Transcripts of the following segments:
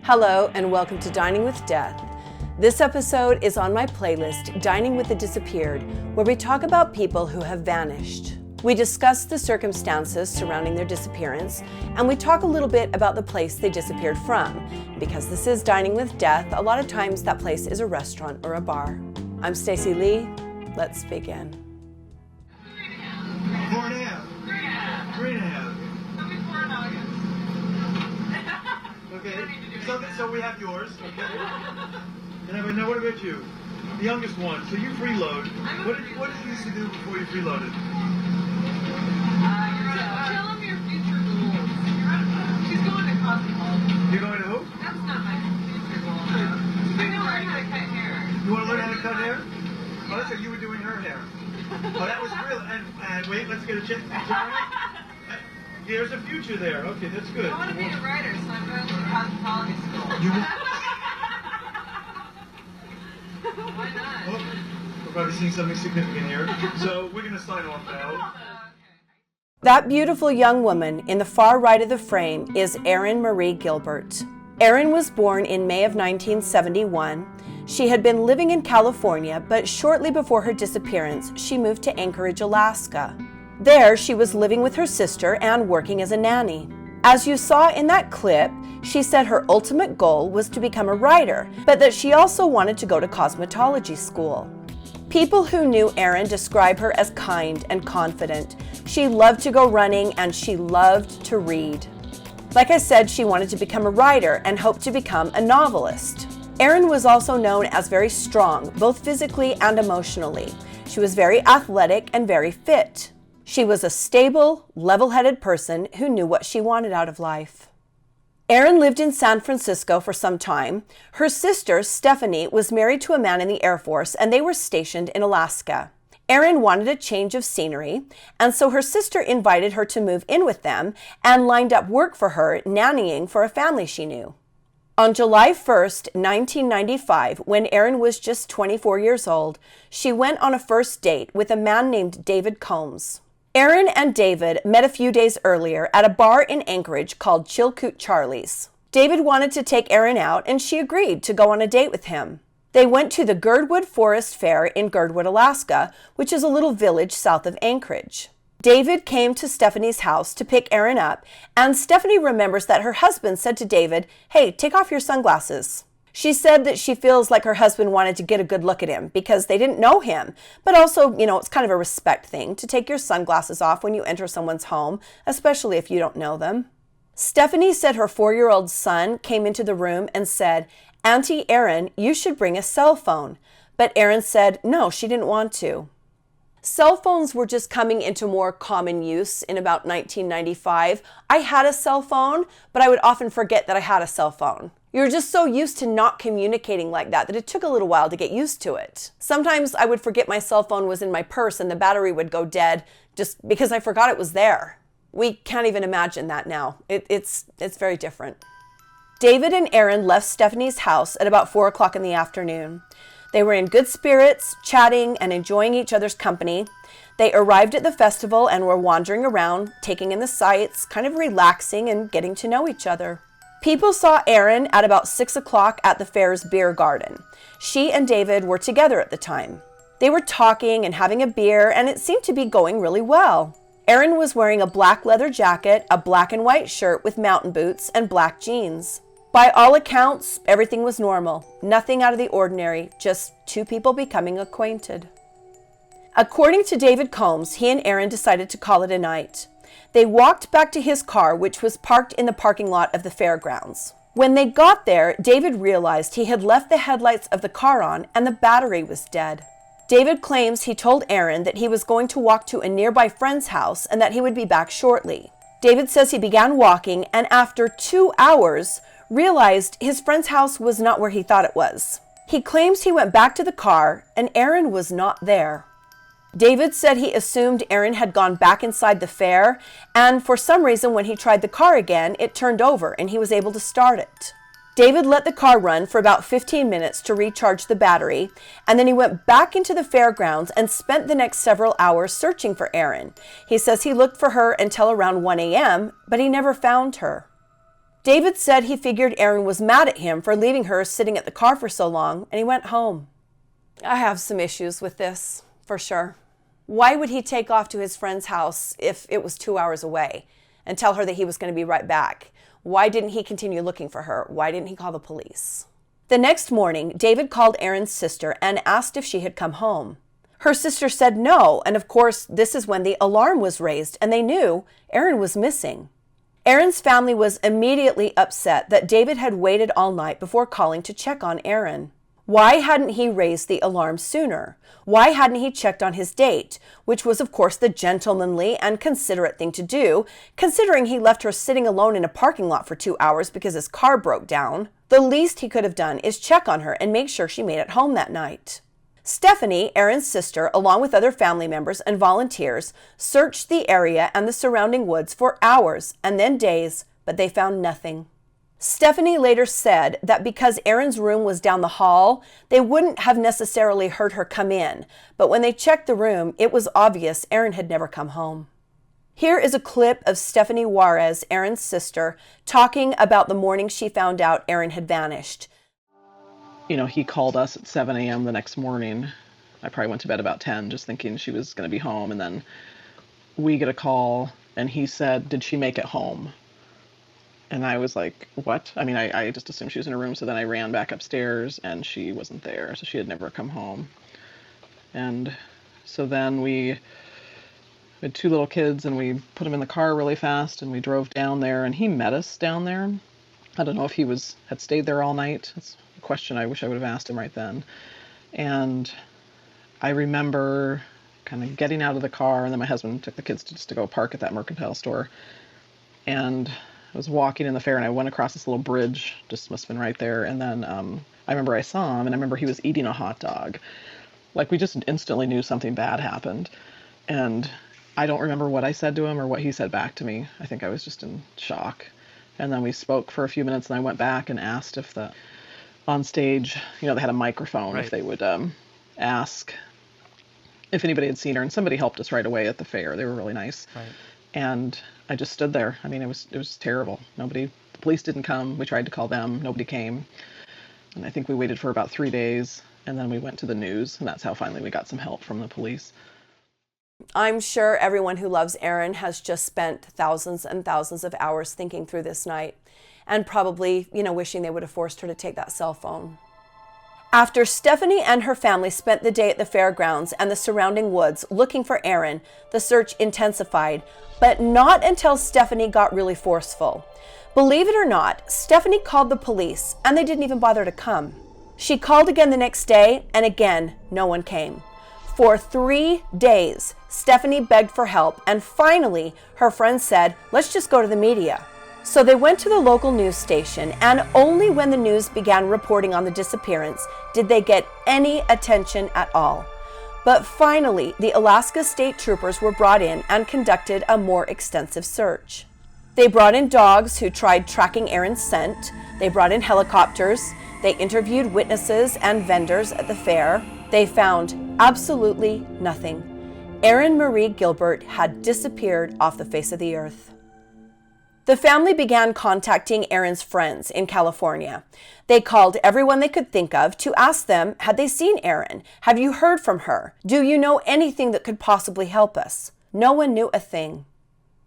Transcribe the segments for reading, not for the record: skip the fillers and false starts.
Hello and welcome to Dining with Death. This episode is on my playlist, Dining with the Disappeared, where we talk about people who have vanished. We discuss the circumstances surrounding their disappearance, and we talk a little bit about the place they disappeared from. Because this is Dining with Death, a lot of times that place is a restaurant or a bar. I'm Stacey Lee. Let's begin. 4.5. 3.5. Okay, so we have yours, okay? And now what about you? The youngest one. So you freeload. What did you used to do before you freeloaded? Tell them your future goals. She's going to cosmetology. You're going to who? That's not my future goal. I know learn how to cut hair. You want to learn how to cut hair? Oh, that's what you were doing her hair. Oh, that was real. And wait, let's get a check. There's a future there. Okay, that's good. I want to be a writer, so I'm going to cosmetology school. Why not? Oh, we're probably seeing something significant here. So we're going to sign off now. That beautiful young woman in the far right of the frame is Erin Marie Gilbert. Erin was born in May of 1971. She had been living in California, but shortly before her disappearance, she moved to Anchorage, Alaska. There, she was living with her sister and working as a nanny. As you saw in that clip, she said her ultimate goal was to become a writer, but that she also wanted to go to cosmetology school. People who knew Erin describe her as kind and confident. She loved to go running and she loved to read. Like I said, she wanted to become a writer and hoped to become a novelist. Erin was also known as very strong, both physically and emotionally. She was very athletic and very fit. She was a stable, level-headed person who knew what she wanted out of life. Erin lived in San Francisco for some time. Her sister, Stephanie, was married to a man in the Air Force, and they were stationed in Alaska. Erin wanted a change of scenery, and so her sister invited her to move in with them and lined up work for her, nannying for a family she knew. On July 1st, 1995, when Erin was just 24 years old, she went on a first date with a man named David Combs. Erin and David met a few days earlier at a bar in Anchorage called Chilkoot Charlie's. David wanted to take Erin out, and she agreed to go on a date with him. They went to the Girdwood Forest Fair in Girdwood, Alaska, which is a little village south of Anchorage. David came to Stephanie's house to pick Erin up, and Stephanie remembers that her husband said to David, "Hey, take off your sunglasses." She said that she feels like her husband wanted to get a good look at him because they didn't know him, but also, it's kind of a respect thing to take your sunglasses off when you enter someone's home, especially if you don't know them. Stephanie said her 4-year-old son came into the room and said, "Auntie Erin, you should bring a cell phone." But Erin said no, she didn't want to. Cell phones were just coming into more common use in about 1995. I had a cell phone, but I would often forget that I had a cell phone. You're just so used to not communicating like that it took a little while to get used to it. Sometimes I would forget my cell phone was in my purse and the battery would go dead just because I forgot it was there. We can't even imagine that now. It's very different. David and Erin left Stephanie's house at about 4 o'clock in the afternoon. They were in good spirits, chatting and enjoying each other's company. They arrived at the festival and were wandering around, taking in the sights, kind of relaxing and getting to know each other. People saw Erin at about 6 o'clock at the fair's beer garden. She and David were together at the time. They were talking and having a beer, and it seemed to be going really well. Erin was wearing a black leather jacket, a black and white shirt with mountain boots, and black jeans. By all accounts, everything was normal. Nothing out of the ordinary, just two people becoming acquainted. According to David Combs, he and Erin decided to call it a night. They walked back to his car, which was parked in the parking lot of the fairgrounds. When they got there, David realized he had left the headlights of the car on and the battery was dead. David claims he told Erin that he was going to walk to a nearby friend's house and that he would be back shortly. David says he began walking and after 2 hours realized his friend's house was not where he thought it was. He claims he went back to the car and Erin was not there. David said he assumed Erin had gone back inside the fair, and for some reason when he tried the car again, it turned over and he was able to start it. David let the car run for about 15 minutes to recharge the battery, and then he went back into the fairgrounds and spent the next several hours searching for Erin. He says he looked for her until around 1 a.m., but he never found her. David said he figured Erin was mad at him for leaving her sitting at the car for so long, and he went home. I have some issues with this, for sure. Why would he take off to his friend's house if it was 2 hours away and tell her that he was going to be right back? Why didn't he continue looking for her? Why didn't he call the police? The next morning, David called Erin's sister and asked if she had come home. Her sister said no, and of course, this is when the alarm was raised and they knew Erin was missing. Erin's family was immediately upset that David had waited all night before calling to check on Erin. Why hadn't he raised the alarm sooner? Why hadn't he checked on his date, which was of course the gentlemanly and considerate thing to do, considering he left her sitting alone in a parking lot for 2 hours because his car broke down? The least he could have done is check on her and make sure she made it home that night. Stephanie, Erin's sister, along with other family members and volunteers, searched the area and the surrounding woods for hours and then days, but they found nothing. Stephanie later said that because Erin's room was down the hall, they wouldn't have necessarily heard her come in, but when they checked the room, it was obvious Erin had never come home. Here is a clip of Stephanie Juarez, Erin's sister, talking about the morning she found out Erin had vanished. He called us at 7 a.m. the next morning. I probably went to bed about 10, just thinking she was going to be home. And then we get a call, and he said, "Did she make it home?" And I was like, "What?" I just assumed she was in her room. So then I ran back upstairs, and she wasn't there. So she had never come home. And so then we had 2 little kids, and we put them in the car really fast, and we drove down there, and he met us down there. I don't know if he had stayed there all night. That's a question I wish I would have asked him right then. And I remember kind of getting out of the car, and then my husband took the kids to go park at that mercantile store. And I was walking in the fair, and I went across this little bridge, just must have been right there. And then I remember I saw him, and I remember he was eating a hot dog. Like, we just instantly knew something bad happened. And I don't remember what I said to him or what he said back to me. I think I was just in shock. And then we spoke for a few minutes, and I went back and asked if on stage, they had a microphone, right, if they would ask if anybody had seen her. And somebody helped us right away at the fair. They were really nice. Right. And I just stood there. It was terrible. The police didn't come. We tried to call them. Nobody came. And I think we waited for about 3 days, and then we went to the news, and that's how finally we got some help from the police. I'm sure everyone who loves Erin has just spent thousands and thousands of hours thinking through this night and probably, wishing they would have forced her to take that cell phone. After Stephanie and her family spent the day at the fairgrounds and the surrounding woods looking for Erin, the search intensified, but not until Stephanie got really forceful. Believe it or not, Stephanie called the police and they didn't even bother to come. She called again the next day, and again, no one came. For 3 days, Stephanie begged for help, and finally, her friends said, "Let's just go to the media." So they went to the local news station, and only when the news began reporting on the disappearance did they get any attention at all. But finally, the Alaska State Troopers were brought in and conducted a more extensive search. They brought in dogs who tried tracking Erin's scent. They brought in helicopters. They interviewed witnesses and vendors at the fair. They found absolutely nothing. Erin Marie Gilbert had disappeared off the face of the earth. The family began contacting Erin's friends in California. They called everyone they could think of to ask them, had they seen Erin? Have you heard from her? Do you know anything that could possibly help us? No one knew a thing.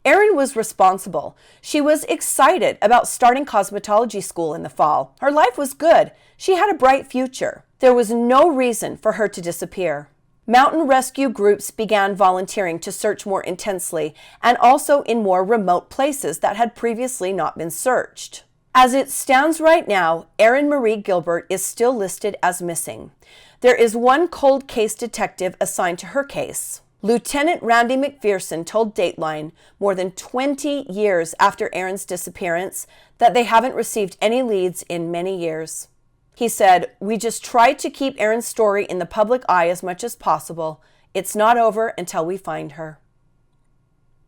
Erin was responsible. She was excited about starting cosmetology school in the fall. Her life was good. She had a bright future. There was no reason for her to disappear. Mountain rescue groups began volunteering to search more intensely and also in more remote places that had previously not been searched. As it stands right now, Erin Marie Gilbert is still listed as missing. There is one cold case detective assigned to her case. Lieutenant Randy McPherson told Dateline more than 20 years after Erin's disappearance that they haven't received any leads in many years. He said, "We just try to keep Erin's story in the public eye as much as possible. It's not over until we find her."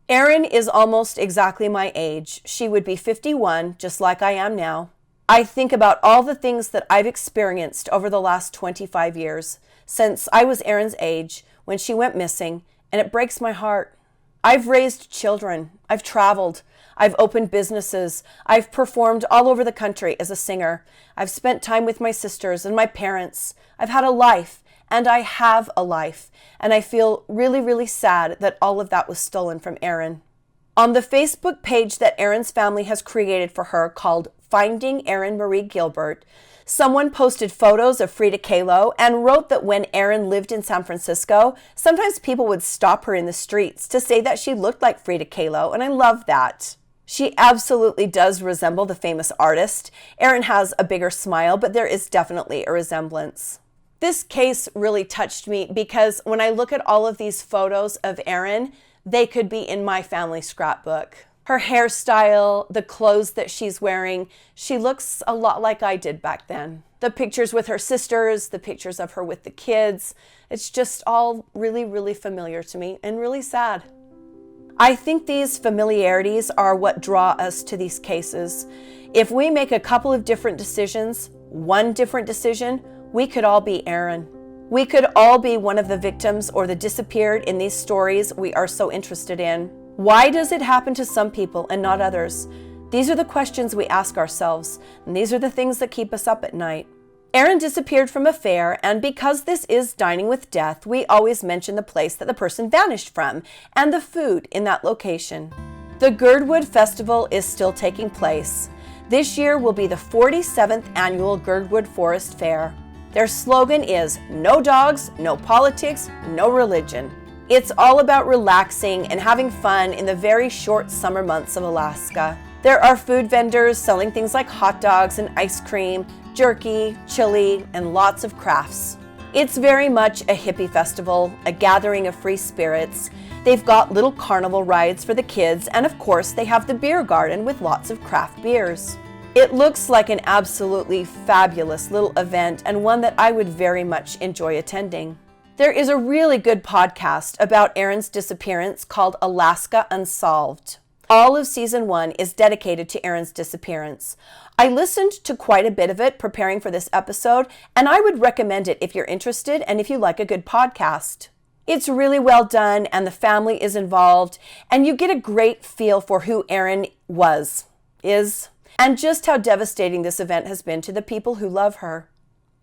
Erin is almost exactly my age. She would be 51, just like I am now. I think about all the things that I've experienced over the last 25 years, since I was Erin's age when she went missing, and it breaks my heart. I've raised children. I've traveled. I've opened businesses. I've performed all over the country as a singer. I've spent time with my sisters and my parents. I've had a life, and I have a life. And I feel really, really sad that all of that was stolen from Erin. On the Facebook page that Erin's family has created for her called Finding Erin Marie Gilbert, someone posted photos of Frida Kahlo and wrote that when Erin lived in San Francisco, sometimes people would stop her in the streets to say that she looked like Frida Kahlo, and I love that. She absolutely does resemble the famous artist. Erin has a bigger smile, but there is definitely a resemblance. This case really touched me because when I look at all of these photos of Erin, they could be in my family scrapbook. Her hairstyle, the clothes that she's wearing, she looks a lot like I did back then. The pictures with her sisters, the pictures of her with the kids, it's just all really, really familiar to me and really sad. I think these familiarities are what draw us to these cases. If we make a couple of different decisions, one different decision, we could all be Erin. We could all be one of the victims or the disappeared in these stories we are so interested in. Why does it happen to some people and not others? These are the questions we ask ourselves, and these are the things that keep us up at night. Erin disappeared from a fair, and because this is Dining with Death, we always mention the place that the person vanished from and the food in that location. The Girdwood Festival is still taking place. This year will be the 47th annual Girdwood Forest Fair. Their slogan is "No dogs, no politics, no religion." It's all about relaxing and having fun in the very short summer months of Alaska. There are food vendors selling things like hot dogs and ice cream, jerky, chili, and lots of crafts. It's very much a hippie festival, a gathering of free spirits. They've got little carnival rides for the kids, and of course they have the beer garden with lots of craft beers. It looks like an absolutely fabulous little event and one that I would very much enjoy attending. There is a really good podcast about Erin's disappearance called Alaska Unsolved. All of season 1 is dedicated to Erin's disappearance. I listened to quite a bit of it preparing for this episode, and I would recommend it if you're interested and if you like a good podcast. It's really well done, and the family is involved, and you get a great feel for who Erin is, and just how devastating this event has been to the people who love her.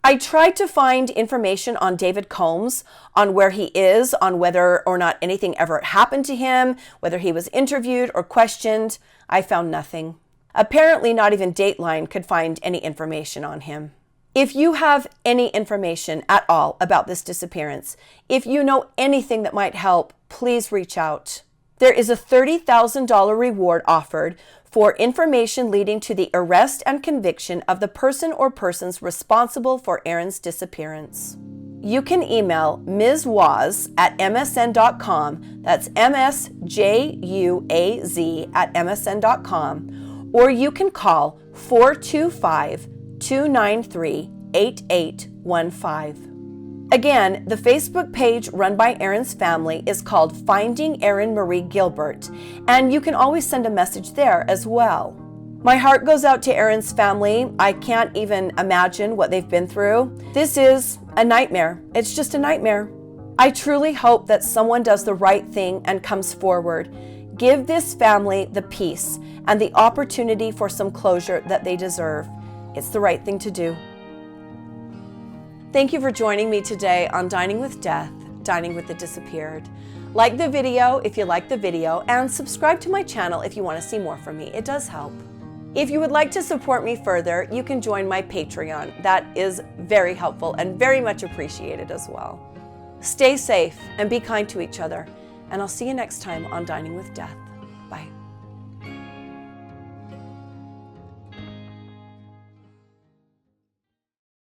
I tried to find information on David Combs, on where he is, on whether or not anything ever happened to him, whether he was interviewed or questioned. I found nothing. Apparently, not even Dateline could find any information on him. If you have any information at all about this disappearance, if you know anything that might help, please reach out. There is a $30,000 reward offered for information leading to the arrest and conviction of the person or persons responsible for Erin's disappearance. You can email Ms. Waz at msn.com, that's MSJUAZ@msn.com, or you can call 425-293-8815. Again, the Facebook page run by Erin's family is called Finding Erin Marie Gilbert, and you can always send a message there as well. My heart goes out to Erin's family. I can't even imagine what they've been through. This is a nightmare. It's just a nightmare. I truly hope that someone does the right thing and comes forward. Give this family the peace and the opportunity for some closure that they deserve. It's the right thing to do. Thank you for joining me today on Dining with Death, Dining with the Disappeared. Like the video if you like the video, and subscribe to my channel if you want to see more from me. It does help. If you would like to support me further, you can join my Patreon. That is very helpful and very much appreciated as well. Stay safe and be kind to each other, and I'll see you next time on Dining with Death.